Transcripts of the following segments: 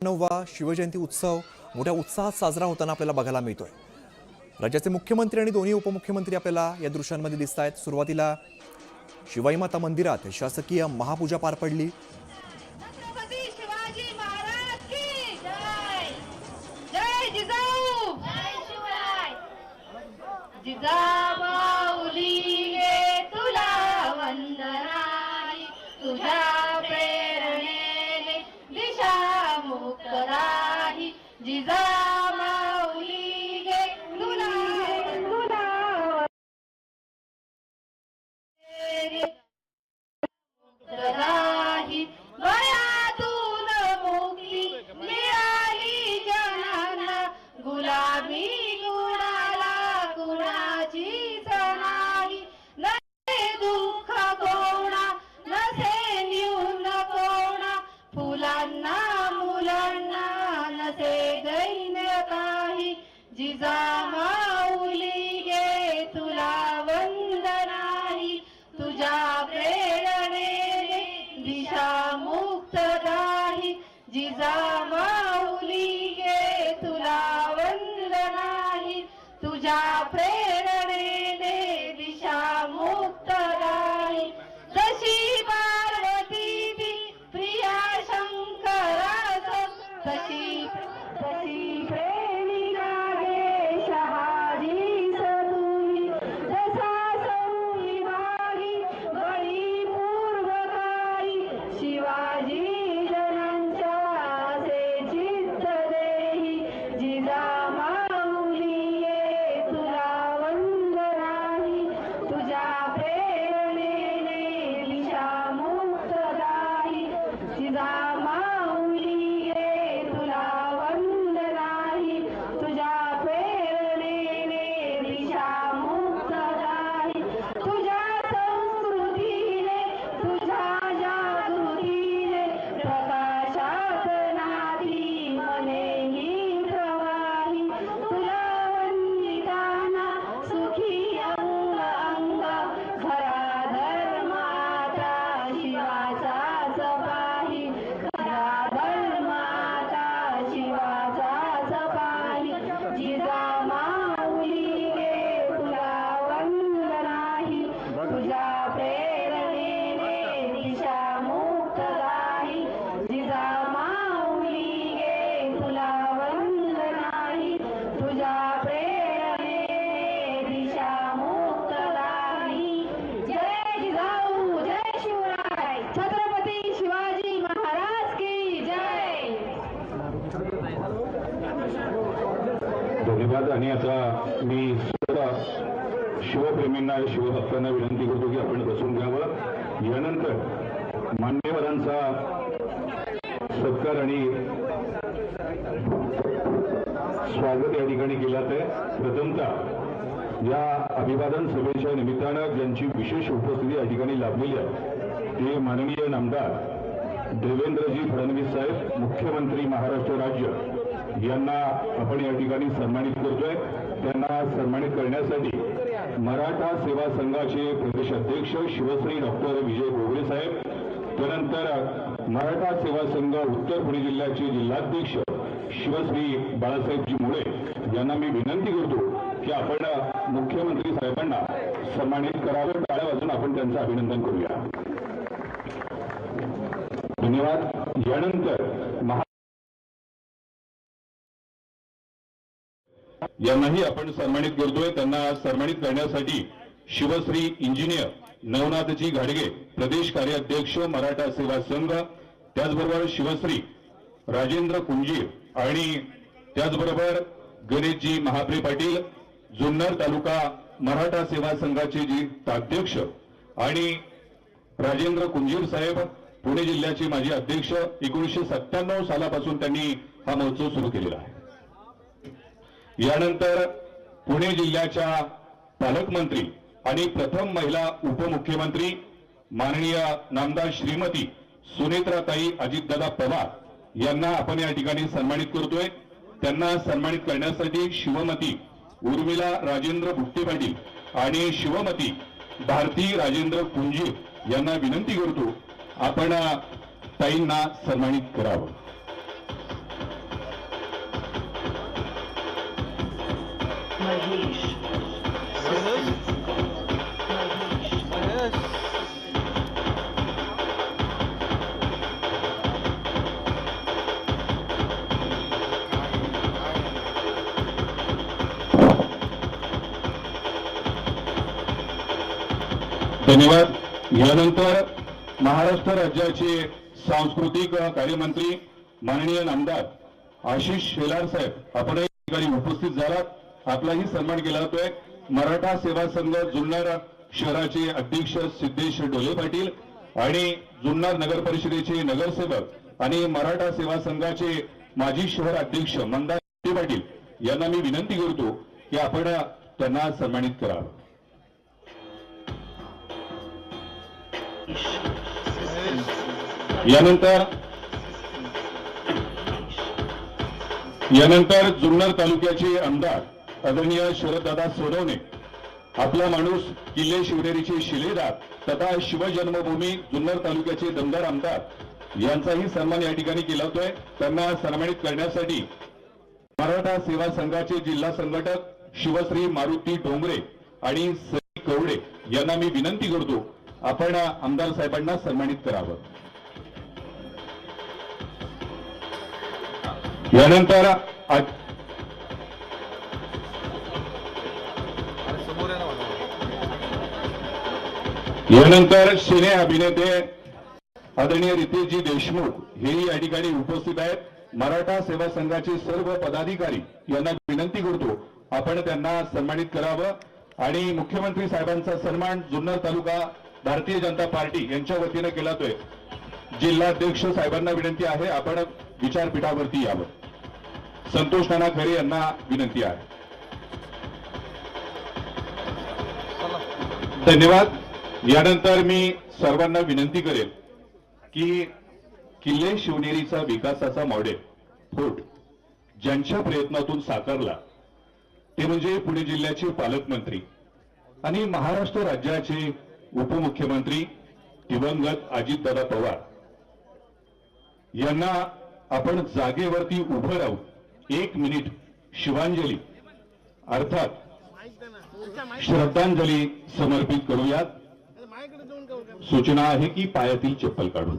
9वा शिवजयंती उत्सव मोठ्या उत्साहात साजरा होताना आपल्याला बघायला मिळतोय। राज्याचे मुख्यमंत्री आणि दोन्ही उपमुख्यमंत्री आपल्याला या दृश्यांमध्ये दिसत आहेत। सुरुवातीला शिवाई माता मंदिरात शासकीय महापूजा पार पडली। छत्रपती शिवाजी महाराज की जय। जय जिजाऊ, जय शिवराय। जिजामाऊली गे तुला वंदनाई, तुझ्या प्रेरणेने दिशा मुक्त राही। जिजामाऊली गे तुला राही। गळ्यातून मुक्ती मिळाली जनांना, गुलामी गुणाला कुणाचीच नाही। नसे दुःख कोणा, नसे न्यून कोणा, फुलांना मुलांना नसे दैन्य काही। जिजामाऊली गे तुला वंदनाई, तुझ्या प्रेरणेने दिशा मुक्त राही। जिजामाऊली गे तुला वंदनाई, तुझ्या प्रेरणेने दिशा मुक्त राही। जशी पार्वती ती प्रिया शंकरास, तशी प्रेमिका गे शहाजीस तुम्ही। जसा संविभागी बळी पूर्वकारी, शिवाजी जनांच्या असे चित्त देही। जिजामाऊली गे तुला वंदनाई, तुझ्या प्रेरणेने दिशा मुक्त राही। जिजामाऊली गे तुला वंदनाई, तुझ्या प्रेरणेने दिशा मुक्त राही। तुझ्या संस्कृतीने, तुझ्या जागृतीने प्रकाशात नाती मनेही प्रवाही। तुला वंदिताना सुखी अंग अंग, खरा धर्म आता शिवाचाच पाही। खरा धर्म आता शिवाचाच पाही। जिजामाऊली गे तुला वंदनाई, तुझ्या प्रेरणेने दिशा मुक्त राही। जिजामाऊली गे तुला वंदनाई, तुझ्या प्रेरणेने दिशा मुक्त राही। जय जिजाऊ, जय शिवराय। छत्रपती शिवाजी महाराज की जय। धन्यवाद। आणि आता मी सर्व शिवप्रेमींना शिवभक्तांना विनंती करतो की आपण बसून घ्यावं। यानंतर मान्यवरांचा सत्कार आणि स्वागत या ठिकाणी केलं आहे। प्रथमतः या अभिवादन सभेच्या निमित्तानं ज्यांची विशेष उपस्थिती या ठिकाणी लाभलेली आहे ते माननीय नामदार देवेंद्रजी फडणवीस साहेब, मुख्यमंत्री महाराष्ट्र राज्य यांना आपण या ठिकाणी सन्मानित करतोय। त्यांना सन्मानित करण्यासाठी मराठा सेवा संघाचे प्रदेश अध्यक्ष शिवश्री डॉक्टर विजय बोबडे साहेब, त्यानंतर मराठा सेवा संघ उत्तर पुणे जिल्ह्याचे जिल्हाध्यक्ष शिवश्री बाळासाहेबजी मुळे यांना मी विनंती करतो की आपण मुख्यमंत्री साहेबांना सन्मानित करावं। टाळ्या वाजून आपण त्यांचं अभिनंदन करूया। धन्यवाद। यानंतर यांनाही आपण सन्मानित करतोय। त्यांना सन्मानित करण्यासाठी शिवश्री इंजिनियर नवनाथजी घाडगे, प्रदेश कार्याध्यक्ष मराठा सेवा संघ, त्याचबरोबर शिवश्री राजेंद्र कुंजीर आणि त्याचबरोबर गणेशजी महाप्रे पाटील, जुन्नर तालुका मराठा सेवा संघाचे जी अध्यक्ष, आणि राजेंद्र कुंजीर साहेब पुणे जिल्ह्याचे माजी अध्यक्ष। 1997 सालापासून त्यांनी हा महोत्सव सुरू केलेला आहे। यानंतर पुणे जिल्ह्याच्या पालकमंत्री आणि प्रथम महिला उपमुख्यमंत्री माननीय नामदार श्रीमती सुनेत्राताई अजितदादा पवार यांना आपण या ठिकाणी सन्मानित करतोय। त्यांना सन्मानित करण्यासाठी शिवमती उर्मिला राजेंद्र बुट्टे पाटील आणि शिवमती भारती राजेंद्र कुंजीर यांना विनंती करतो आपण ताईंना सन्मानित करावं। धन्यवाद. यानंतर महाराष्ट्र राज्याचे सांस्कृतिक कार्यमंत्री माननीय नामदार आशिष शेलार साहेब आपण या ठिकाणी उपस्थित झालात. आपलाही सन्मान केला जातोय. मराठा सेवा संघ जुन्नर शहराचे अध्यक्ष सिद्धेश डोले पाटील आणि जुन्नर नगर परिषदेचे नगरसेवक आणि मराठा सेवा संघाचे माजी शहर अध्यक्ष मंदार पाटील यांना मी विनंती करतो की आपण त्यांना सन्मानित करावं. यानंतर जुन्नर तालुक्याचे आमदार आदरणीय शरददादा सोनवणे, आपला माणूस किल्ले शिवनेरीचे शिलेदार तथा शिवजन्मभूमी जुन्नर तालुक्याचे दमदार आमदार यांचाही सन्मान या ठिकाणी केला जातोय. त्यांना सन्मानित करण्यासाठी मराठा सेवा संघाचे जिल्हा संघटक शिवश्री मारुती डोंगरे आणि सई कवडे यांना मी विनंती करतो आपण आमदार साहेबांना सन्मानित करावं. यानंतर सिने अभिनेते आदरणीय रितेशजी देशमुख हेही या ठिकाणी उपस्थित आहेत. मराठा सेवा संघाचे सर्व पदाधिकारी यांना विनंती करतो आपण त्यांना सन्मानित करावं. आणि मुख्यमंत्री साहेबांचा सन्मान जुन्नर तालुका भारतीय जनता पार्टी यांच्या वतीने केला जातोय. जिल्हाध्यक्ष साहेबांना विनंती आहे आपण विचारपीठावरती यावं. संतोष नाना खरे यांना विनंती आहे. धन्यवाद. यानंतर मी सर्वांना विनंती करेन की किल्ले शिवनेरीचा विकासाचा मॉडेल फोर्ट ज्यांच्या प्रयत्नातून साकारला ते म्हणजे पुणे जिल्ह्याचे पालकमंत्री आणि महाराष्ट्र राज्याचे उपमुख्यमंत्री दिवंगत अजितदादा पवार यांना आपण जागेवरती उभं राहून 1 मिनिट शिवांजली अर्थात श्रद्धांजली समर्पित करूयात. सूचना आहे की पायातील चप्पल काढून.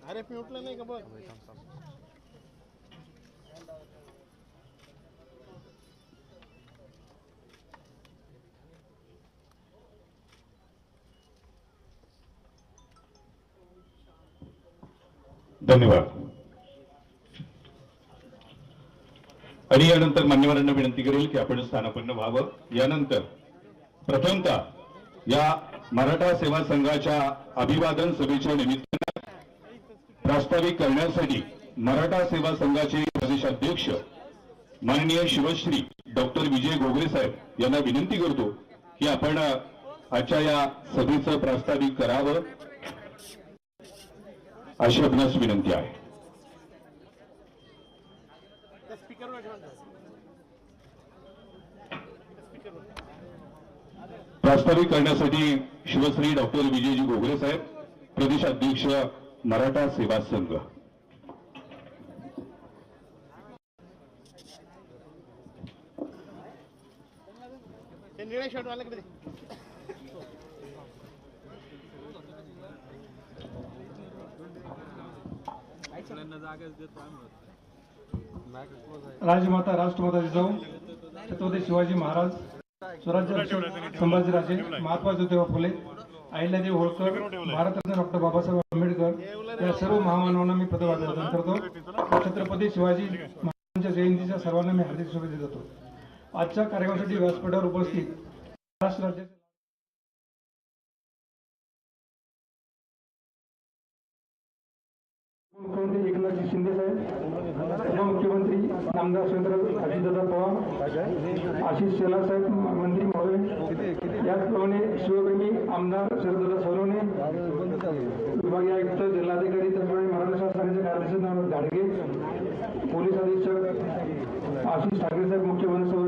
अरे मी उठलं नाही का बघ. धन्यवाद. आणि यानंतर मान्यवरांना विनंती करेल की आपण स्थानापन्न व्हावं. यानंतर प्रथमतः या मराठा सेवा संघाच्या अभिवादन सभेच्या निमित्तानं प्रास्ताविक करण्यासाठी मराठा सेवा संघाचे प्रदेशाध्यक्ष माननीय शिवश्री डॉक्टर विजय घोगरे साहेब यांना विनंती करतो की आपण आजच्या या सभेचं प्रास्ताविक करावं अशी आपणास विनंती आहे. प्रास्ताविक करण्यासाठी शिवश्री डॉक्टर विजयजी घोगरे साहेब प्रदेशाध्यक्ष मराठा सेवा संघ. निळ्या शर्ट वाला कडे राजमाता राष्ट्रमाता जिजाऊ छत्रपती शिवाजी महाराज स्वराज्य संभाजीराजे महात्मा ज्योतिबा फुले अहिल्यादेवी होळकर भारतरत्न डॉक्टर बाबासाहेब आंबेडकर या सर्व महामानवांना मी पदवादन करतो. छत्रपती शिवाजी महाराजांच्या जयंतीच्या सर्वांना मी हार्दिक शुभेच्छा देतो. आजच्या कार्यक्रमासाठी व्यासपीठावर उपस्थित महाराष्ट्र राज्याचे मुख्यमंत्री एकनाथजी शिंदे साहेब, उपमुख्यमंत्री नामदार सुरेंद्र अजितदादा पवार, आशिष शेलार साहेब मंत्री महोदय, याचप्रमाणे शिवप्रेमी आमदार शरददादा सोनवणे, विभागीय आयुक्त जिल्हाधिकारी त्याचप्रमाणे मराठा शासनाचे कार्याध्यक्ष घाडगे, पोलीस अधीक्षक आशिष ठाकरे साहेब, मुख्य वनसंवर्धन